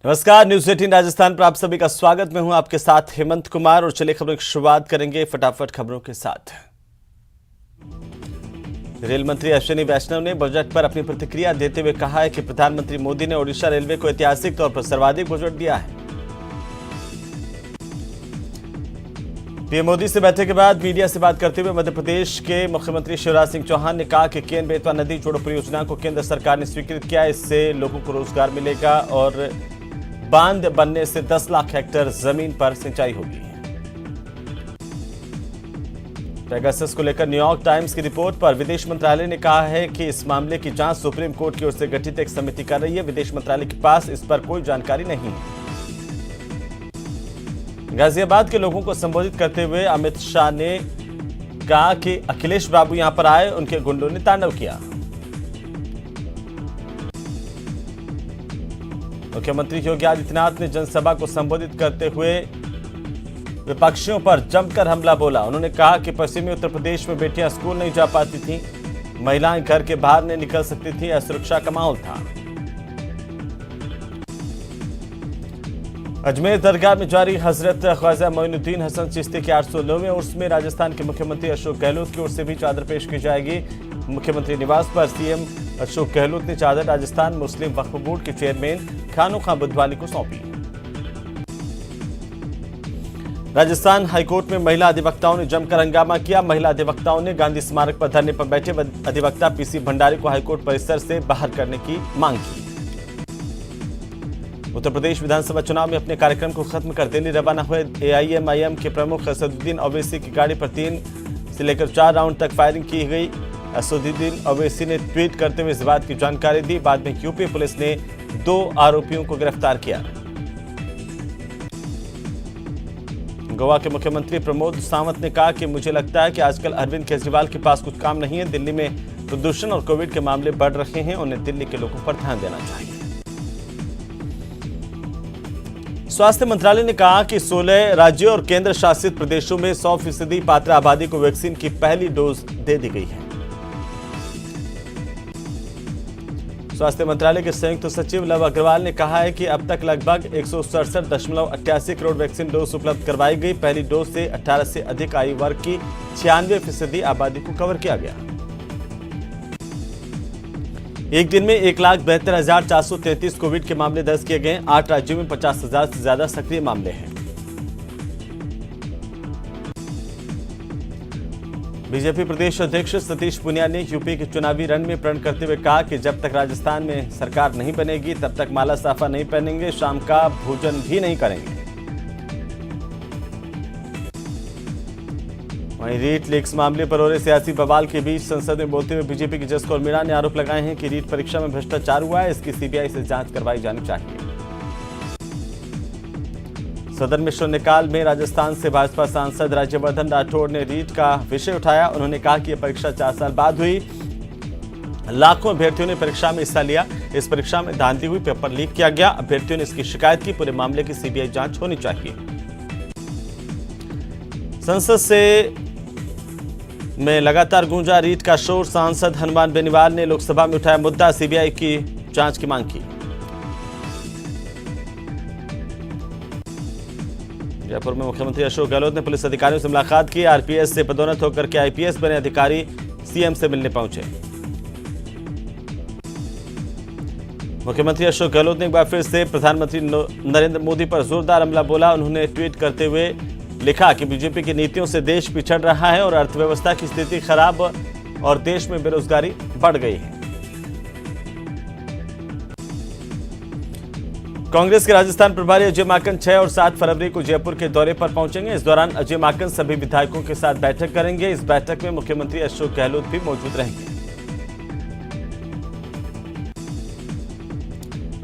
नमस्कार, न्यूज 18 राजस्थान पर आप सभी का स्वागत। मैं हूं आपके साथ हेमंत कुमार और चलिए खबरों की शुरुआत करेंगे फटाफट खबरों के साथ। रेल मंत्री अश्विनी वैष्णव ने बजट पर अपनी प्रतिक्रिया देते हुए कहा है कि प्रधानमंत्री मोदी ने ओडिशा रेलवे को ऐतिहासिक तौर पर सर्वाधिक बजट दिया है। पीएम मोदी से बैठक के बाद मीडिया से बात करते हुए मध्य प्रदेश के मुख्यमंत्री शिवराज सिंह चौहान ने कहा कि केन बेतवा नदी जोड़ो परियोजना को केंद्र सरकार ने स्वीकृत किया है। इससे लोगों को रोजगार मिलेगा और बांध बनने से 10 लाख हेक्टेयर जमीन पर सिंचाई होगी। पेगासस को लेकर न्यूयॉर्क टाइम्स की रिपोर्ट पर विदेश मंत्रालय ने कहा है कि इस मामले की जांच सुप्रीम कोर्ट की ओर से गठित एक समिति कर रही है। विदेश मंत्रालय के पास इस पर कोई जानकारी नहीं है। गाजियाबाद के लोगों को संबोधित करते हुए अमित शाह ने कहा कि अखिलेश बाबू यहां पर आए, उनके गुंडों ने तांडव किया। मुख्यमंत्री योगी आदित्यनाथ ने जनसभा को संबोधित करते हुए विपक्षियों पर जमकर हमला बोला। उन्होंने कहा कि पश्चिमी उत्तर प्रदेश में बेटियां स्कूल नहीं जा पाती थीं, महिलाएं घर के बाहर नहीं निकल सकती थीं, असुरक्षा का माहौल था। अजमेर दरगाह में जारी हजरत ख्वाजा मोइनुद्दीन हसन चिश्ती के 809वें उर्स में राजस्थान के मुख्यमंत्री अशोक गहलोत की ओर से भी चादर पेश की जाएगी। मुख्यमंत्री निवास पर सीएम अशोक गहलोत ने चादर राजस्थान मुस्लिम वक्फ बोर्ड के चेयरमैन खानू खां बुधवाली को सौंपी। राजस्थान हाईकोर्ट में महिला अधिवक्ताओं ने जमकर हंगामा किया। महिला अधिवक्ताओं ने गांधी स्मारक पर धरने पर बैठे अधिवक्ता पीसी भंडारी को हाईकोर्ट परिसर से बाहर करने की मांग की। उत्तर प्रदेश विधानसभा चुनाव में अपने कार्यक्रम को खत्म कर दिल्ली रवाना हुए एआईएमआईएम के प्रमुख असदुद्दीन ओवैसी की गाड़ी पर 3 से लेकर 4 राउंड तक फायरिंग की गई। असदुद्दीन ओवैसी ने ट्वीट करते हुए इस बात की जानकारी दी। बाद में यूपी पुलिस ने 2 आरोपियों को गिरफ्तार किया। गोवा के मुख्यमंत्री प्रमोद सावंत ने कहा कि मुझे लगता है कि आजकल अरविंद केजरीवाल के पास कुछ काम नहीं है। दिल्ली में प्रदूषण और कोविड के मामले बढ़ रहे हैं, उन्हें दिल्ली के लोगों पर ध्यान देना चाहिए। स्वास्थ्य मंत्रालय ने कहा कि 16 राज्यों और केंद्र शासित प्रदेशों में 100% पात्र आबादी को वैक्सीन की पहली डोज दे दी गई है। स्वास्थ्य मंत्रालय के संयुक्त सचिव लव अग्रवाल ने कहा है कि अब तक लगभग 167.88 करोड़ वैक्सीन डोज उपलब्ध करवाई गई। पहली डोज से 18 से अधिक आयु वर्ग की 96% आबादी को कवर किया गया। एक दिन में 1,72,433 कोविड के मामले दर्ज किए गए। 8 राज्यों में 50,000 से ज्यादा सक्रिय मामले हैं। बीजेपी प्रदेश अध्यक्ष सतीश पूनिया ने यूपी के चुनावी रण में प्रण करते हुए कहा कि जब तक राजस्थान में सरकार नहीं बनेगी तब तक माला साफा नहीं पहनेंगे, शाम का भोजन भी नहीं करेंगे। वहीं रीट लीक्स मामले पर हो रहे सियासी बवाल के बीच संसद में बोलते हुए बीजेपी की जस कौर मीणा ने आरोप लगाए हैं कि रीट परीक्षा में भ्रष्टाचार हुआ है, इसकी सीबीआई से जांच करवाई जानी चाहिए। सदन में शून्यकाल में राजस्थान से भाजपा सांसद राज्यवर्धन राठौड़ ने रीट का विषय उठाया। उन्होंने कहा कि यह परीक्षा 4 साल बाद हुई। लाखों अभ्यर्थियों ने परीक्षा में हिस्सा लिया। इस परीक्षा में धांधली हुई, पेपर लीक किया गया। अभ्यर्थियों ने इसकी शिकायत की। पूरे मामले की सीबीआई जांच होनी चाहिए। संसद से में लगातार गूंजा रीट का शोर। सांसद हनुमान बेनीवाल ने लोकसभा में उठाया मुद्दा, सीबीआई की जांच की मांग की। जयपुर में मुख्यमंत्री अशोक गहलोत ने पुलिस अधिकारियों से मुलाकात की। आरपीएस से पदोन्नत होकर के आईपीएस बने अधिकारी सीएम से मिलने पहुंचे। मुख्यमंत्री अशोक गहलोत ने एक बार फिर से प्रधानमंत्री नरेंद्र मोदी पर जोरदार हमला बोला। उन्होंने ट्वीट करते हुए लिखा कि बीजेपी की नीतियों से देश पिछड़ रहा है और अर्थव्यवस्था की स्थिति खराब और देश में बेरोजगारी बढ़ गई है। कांग्रेस के राजस्थान प्रभारी अजय माकन 6 और 7 फरवरी को जयपुर के दौरे पर पहुंचेंगे। इस दौरान अजय माकन सभी विधायकों के साथ बैठक करेंगे। इस बैठक में मुख्यमंत्री अशोक गहलोत भी मौजूद रहेंगे।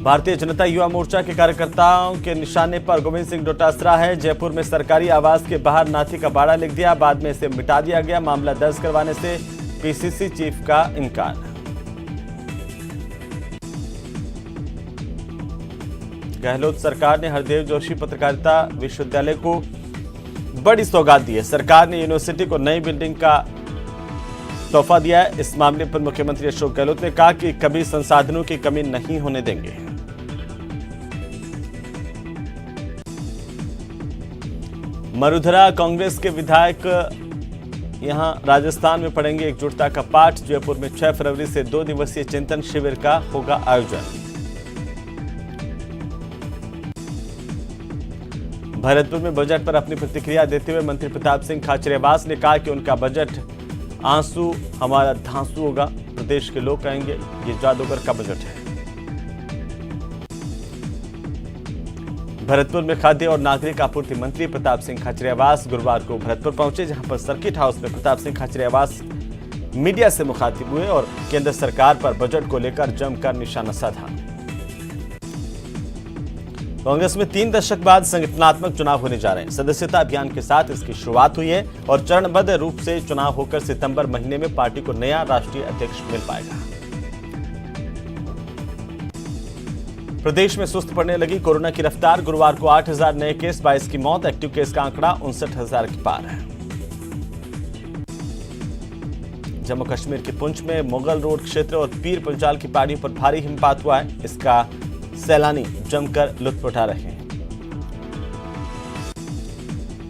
भारतीय जनता युवा मोर्चा के कार्यकर्ताओं के निशाने पर गोविंद सिंह डोटासरा है। जयपुर में सरकारी आवास के बाहर नाथी का बाड़ा लिख दिया, बाद में इसे मिटा दिया गया। मामला दर्ज करवाने से पीसीसी चीफ का इनकार। गहलोत सरकार ने हरदेव जोशी पत्रकारिता विश्वविद्यालय को बड़ी सौगात दी है। सरकार ने यूनिवर्सिटी को नई बिल्डिंग का तोहफा दिया है। इस मामले पर मुख्यमंत्री अशोक गहलोत ने कहा कि कभी संसाधनों की कमी नहीं होने देंगे। मरुधरा कांग्रेस के विधायक यहां राजस्थान में पढ़ेंगे एकजुटता का पाठ। जयपुर में 6 फरवरी से 2 दिवसीय चिंतन शिविर का होगा आयोजन। भरतपुर में बजट पर अपनी प्रतिक्रिया देते हुए मंत्री प्रताप सिंह खाचरियावास ने कहा कि उनका बजट आंसू हमारा धांसू होगा। प्रदेश के लोग कहेंगे ये जादूगर का बजट है। भरतपुर में खाद्य और नागरिक आपूर्ति मंत्री प्रताप सिंह खाचरियावास गुरुवार को भरतपुर पहुंचे, जहां पर सर्किट हाउस में प्रताप सिंह खाचरियावास मीडिया से मुखातिब हुए और केंद्र सरकार पर बजट को लेकर जमकर निशाना साधा। कांग्रेस में 3 दशक बाद संगठनात्मक चुनाव होने जा रहे हैं। सदस्यता अभियान के साथ इसकी शुरुआत हुई है और चरणबद्ध रूप से चुनाव होकर सितंबर महीने में पार्टी को नया राष्ट्रीय अध्यक्ष मिल पाएगा। प्रदेश में सुस्त पड़ने लगी कोरोना की रफ्तार। गुरुवार को 8,000 नए केस, 22 की मौत। एक्टिव केस का आंकड़ा 59,000 के पार है। जम्मू कश्मीर के पुंछ में मुगल रोड क्षेत्र और पीर पंजाल की पहाड़ियों पर भारी हिमपात हुआ है। इसका सैलानी जमकर लुत्फ उठा रहे हैं।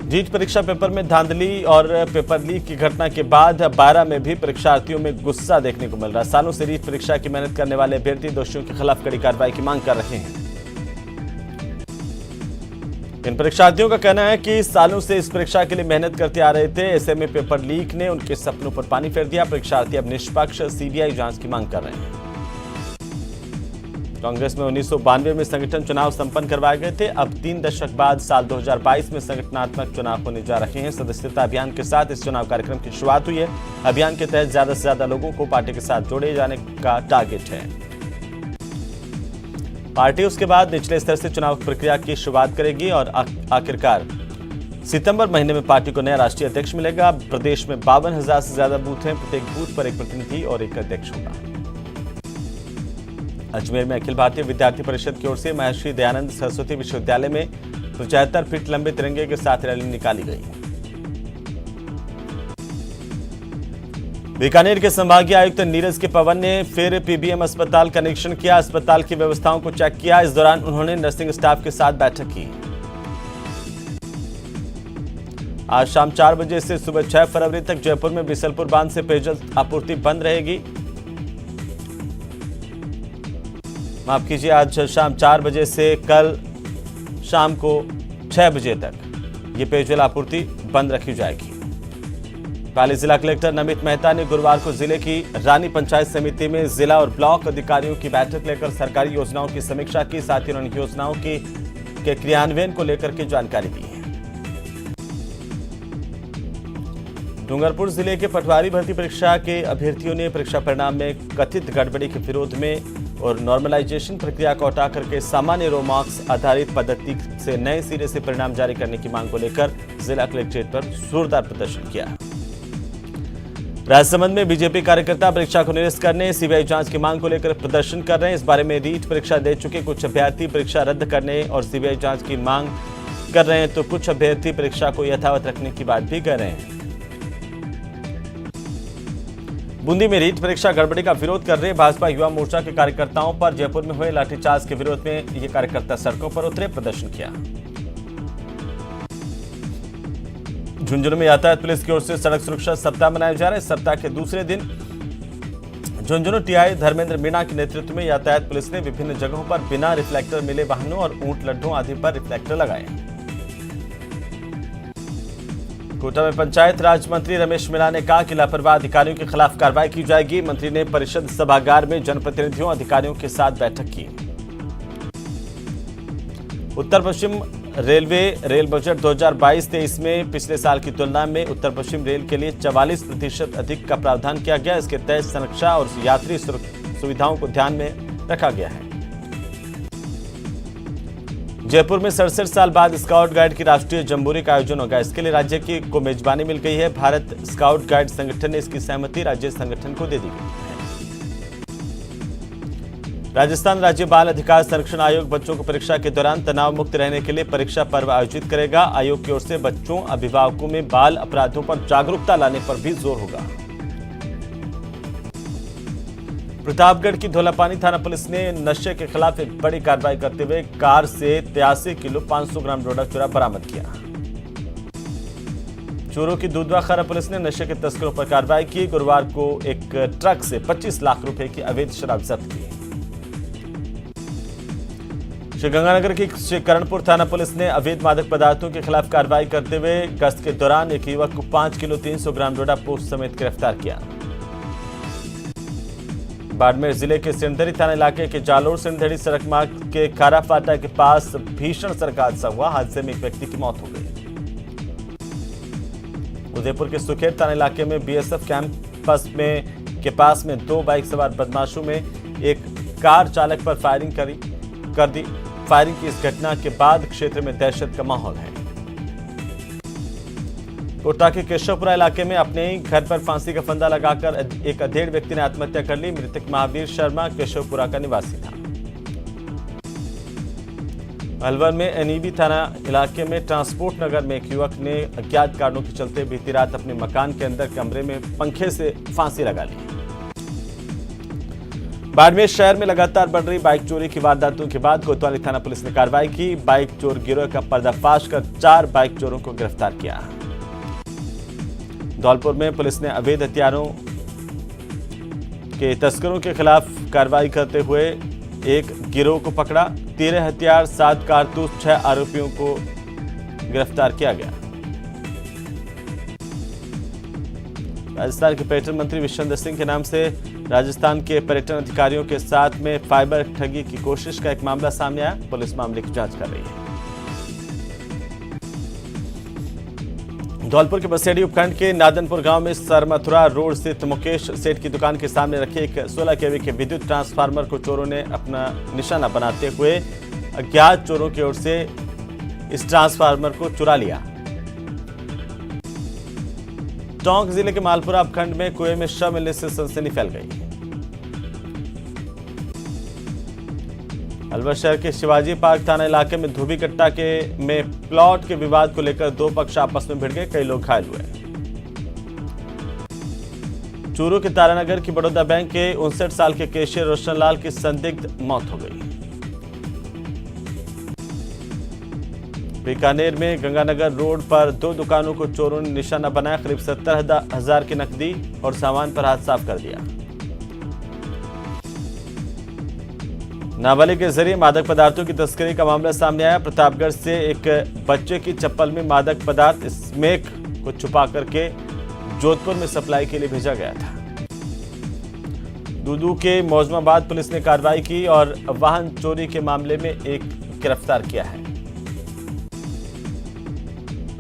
नीट परीक्षा पेपर में धांधली और पेपर लीक की घटना के बाद 12 में भी परीक्षार्थियों में गुस्सा देखने को मिल रहा है। सालों से नीट परीक्षा की मेहनत करने वाले अभ्यर्थी दोषियों के खिलाफ कड़ी कार्रवाई की मांग कर रहे हैं। इन परीक्षार्थियों का कहना है कि सालों से इस परीक्षा के लिए मेहनत करते आ रहे थे। ऐसे में पेपर लीक ने उनके सपनों पर पानी फेर दिया। परीक्षार्थी अब निष्पक्ष सीबीआई जांच की मांग कर रहे हैं। कांग्रेस में 1992 में संगठन चुनाव संपन्न करवाए गए थे। अब 3 दशक बाद साल 2022 में संगठनात्मक चुनाव होने जा रहे हैं। सदस्यता अभियान के साथ इस चुनाव कार्यक्रम की शुरुआत हुई है। अभियान के तहत ज्यादा से ज्यादा लोगों को पार्टी के साथ जोड़े जाने का टारगेट है। पार्टी उसके बाद निचले स्तर से चुनाव प्रक्रिया की शुरुआत करेगी और आखिरकार सितंबर महीने में पार्टी को नया राष्ट्रीय अध्यक्ष मिलेगा। प्रदेश में 52,000 से ज्यादा बूथ हैं। प्रत्येक बूथ पर एक प्रतिनिधि और एक अध्यक्ष होगा। अजमेर में अखिल भारतीय विद्यार्थी परिषद की ओर से महर्षि दयानंद सरस्वती विश्वविद्यालय में 75 फीट लंबे तिरंगे के साथ रैली निकाली गई। बीकानेर के संभागीय आयुक्त नीरज के पवन ने फिर पीबीएम अस्पताल का निरीक्षण किया। अस्पताल की व्यवस्थाओं को चेक किया। इस दौरान उन्होंने नर्सिंग स्टाफ के साथ बैठक की। आज शाम 4 बजे से सुबह 6 फरवरी तक जयपुर में बिसलपुर बांध से पेयजल आपूर्ति बंद रहेगी। माफ कीजिए, आज शाम 4 बजे से कल शाम को 6 बजे तक ये पेयजल आपूर्ति बंद रखी जाएगी। पाली जिला कलेक्टर नमित मेहता ने गुरुवार को जिले की रानी पंचायत समिति में जिला और ब्लॉक अधिकारियों की बैठक लेकर सरकारी योजनाओं की समीक्षा की। साथ ही उन्होंने योजनाओं के क्रियान्वयन को लेकर के जानकारी दी है। डूंगरपुर जिले के पटवारी भर्ती परीक्षा के अभ्यर्थियों ने परीक्षा परिणाम में कथित गड़बड़ी के विरोध में और नॉर्मलाइजेशन प्रक्रिया को हटा करके सामान्य रो मार्क्स आधारित पद्धति से नए सिरे से परिणाम जारी करने की मांग को लेकर जिला कलेक्ट्रेट पर जोरदार प्रदर्शन किया। राजसमंद में बीजेपी कार्यकर्ता परीक्षा को निरस्त करने, सीबीआई जांच की मांग को लेकर प्रदर्शन कर रहे हैं। इस बारे में नीट परीक्षा दे चुके कुछ अभ्यर्थी परीक्षा रद्द करने और सीबीआई जांच की मांग कर रहे हैं, तो कुछ अभ्यर्थी परीक्षा को यथावत रखने की बात भी कर रहे हैं। बूंदी में नीट परीक्षा गड़बड़ी का विरोध कर रहे भाजपा युवा मोर्चा के कार्यकर्ताओं पर जयपुर में हुए लाठीचार्ज के विरोध में ये कार्यकर्ता सड़कों पर उतरे, प्रदर्शन किया। झुंझुनू में यातायात पुलिस की ओर से सड़क सुरक्षा सप्ताह मनाया जा रहा है। सप्ताह के दूसरे दिन झुंझुनू टीआई धर्मेंद्र मीणा के नेतृत्व में यातायात पुलिस ने विभिन्न जगहों पर बिना रिफ्लेक्टर मिले वाहनों और ऊंट लड्डू आदि पर रिफ्लेक्टर लगाए। कोटा में पंचायत राज मंत्री रमेश मीणा ने कहा कि लापरवाह अधिकारियों के खिलाफ कार्रवाई की जाएगी। मंत्री ने परिषद सभागार में जनप्रतिनिधियों अधिकारियों के साथ बैठक की। उत्तर पश्चिम रेलवे रेल बजट 2022-23 में पिछले साल की तुलना में उत्तर पश्चिम रेल के लिए 44% अधिक का प्रावधान किया गया। इसके तहत संरक्षा और यात्री सुविधाओं को ध्यान में रखा गया है। जयपुर में 67 साल बाद स्काउट गाइड की राष्ट्रीय जम्बूरी का आयोजन होगा। इसके लिए राज्य को मेजबानी मिल गई है। भारत स्काउट गाइड संगठन ने इसकी सहमति राज्य संगठन को दे दी गई है। राजस्थान राज्य बाल अधिकार संरक्षण आयोग बच्चों को परीक्षा के दौरान तनाव मुक्त रहने के लिए परीक्षा पर्व आयोजित करेगा। आयोग की ओर से बच्चों, अभिभावकों में बाल अपराधों पर जागरूकता लाने पर भी जोर होगा। प्रतापगढ़ की धौलापानी थाना पुलिस ने नशे के खिलाफ एक बड़ी कार्रवाई करते हुए कार से 83 किलो 500 ग्राम डोडा चूरा बरामद किया। चोरों की दूधवा खरा पुलिस ने नशे के तस्करों पर कार्रवाई की। गुरुवार को एक ट्रक से 25 लाख रुपए की अवैध शराब जब्त की। श्रीगंगानगर की करणपुर थाना पुलिस ने अवैध मादक पदार्थों के खिलाफ कार्रवाई करते हुए गश्त के दौरान एक युवक को 5 किलो 300 ग्राम डोडा पोस्ट समेत गिरफ्तार किया। बाड़मेर जिले के सिंधड़ी थाना इलाके के जालोर सिंधड़ी सड़क मार्ग के खारा फाटा के पास भीषण सड़क हादसा हुआ। हादसे में एक व्यक्ति की मौत हो गई। उदयपुर के सुखेर थाना इलाके में बीएसएफ कैंपस के पास में 2 बाइक सवार बदमाशों में एक कार चालक पर फायरिंग कर दी। फायरिंग की इस घटना के बाद क्षेत्र में दहशत का माहौल है। कोटा के केशवपुरा इलाके में अपने ही घर पर फांसी का फंदा लगाकर एक अधेड़ व्यक्ति ने आत्महत्या कर ली। मृतक महावीर शर्मा केशवपुरा का निवासी था। अलवर में एनईबी थाना इलाके में ट्रांसपोर्ट नगर में एक युवक ने अज्ञात कारणों के चलते बीती रात अपने मकान के अंदर कमरे में पंखे से फांसी लगा ली। बाड़मेर शहर में लगातार बढ़ रही बाइक चोरी की वारदातों के बाद कोतवाली थाना पुलिस ने कार्रवाई की। बाइक चोर गिरोह का पर्दाफाश कर 4 बाइक चोरों को गिरफ्तार किया। धौलपुर में पुलिस ने अवैध हथियारों के तस्करों के खिलाफ कार्रवाई करते हुए एक गिरोह को पकड़ा। 13 हथियार 7 कारतूस 6 आरोपियों को गिरफ्तार किया गया। राजस्थान के पर्यटन मंत्री विश्वेंद्र सिंह के नाम से राजस्थान के पर्यटन अधिकारियों के साथ में फाइबर ठगी की कोशिश का एक मामला सामने आया। पुलिस मामले की जांच कर रही है। धौलपुर के बसेड़ी उपखंड के नादनपुर गांव में सरमथुरा रोड स्थित मुकेश सेठ की दुकान के सामने रखे एक 16 केवी के विद्युत ट्रांसफार्मर को चोरों ने अपना निशाना बनाते हुए अज्ञात चोरों की ओर से इस ट्रांसफार्मर को चुरा लिया। टोंक जिले के मालपुरा उपखंड में कुएं में शव मिलने से सनसनी फैल गई। अलवर शहर के शिवाजी पार्क थाना इलाके में धोबी कट्टा में प्लॉट के विवाद को लेकर 2 पक्ष आपस में भिड़ गए। कई लोग घायल हुए। चूरू के तारानगर की बड़ौदा बैंक के 59 साल के कैशियर रोशनलाल की संदिग्ध मौत हो गई। बीकानेर में गंगानगर रोड पर 2 दुकानों को चोरों ने निशाना बनाया। करीब 70,000 की नकदी और सामान पर हाथ साफ कर दिया। नाबालिग के जरिए मादक पदार्थों की तस्करी का मामला सामने आया। प्रतापगढ़ से एक बच्चे की चप्पल में मादक पदार्थ स्मैक को छुपा करके जोधपुर में सप्लाई के लिए भेजा गया था। दूदू के मौजमाबाद पुलिस ने कार्रवाई की और वाहन चोरी के मामले में एक गिरफ्तार किया है।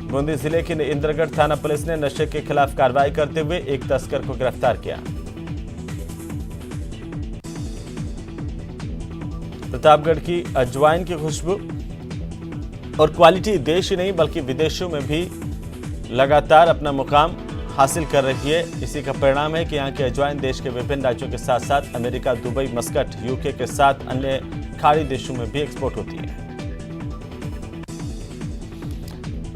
बूंदी जिले के इंद्रगढ़ थाना पुलिस ने नशे के खिलाफ कार्रवाई करते हुए एक तस्कर को गिरफ्तार किया। प्रतापगढ़ की अजवाइन की खुशबू और क्वालिटी देश ही नहीं बल्कि विदेशों में भी लगातार अपना मुकाम हासिल कर रही है। इसी का परिणाम है कि यहाँ की अजवाइन देश के विभिन्न राज्यों के साथ साथ अमेरिका, दुबई, मस्कट, यूके के साथ अन्य खाड़ी देशों में भी एक्सपोर्ट होती है।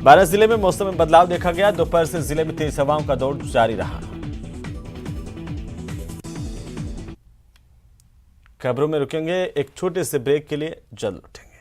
12 जिले में मौसम में बदलाव देखा गया। दोपहर से जिले में तेज हवाओं का दौर जारी रहा। खबरों में रुकेंगे एक छोटे से ब्रेक के लिए, जल्द लौटेंगे।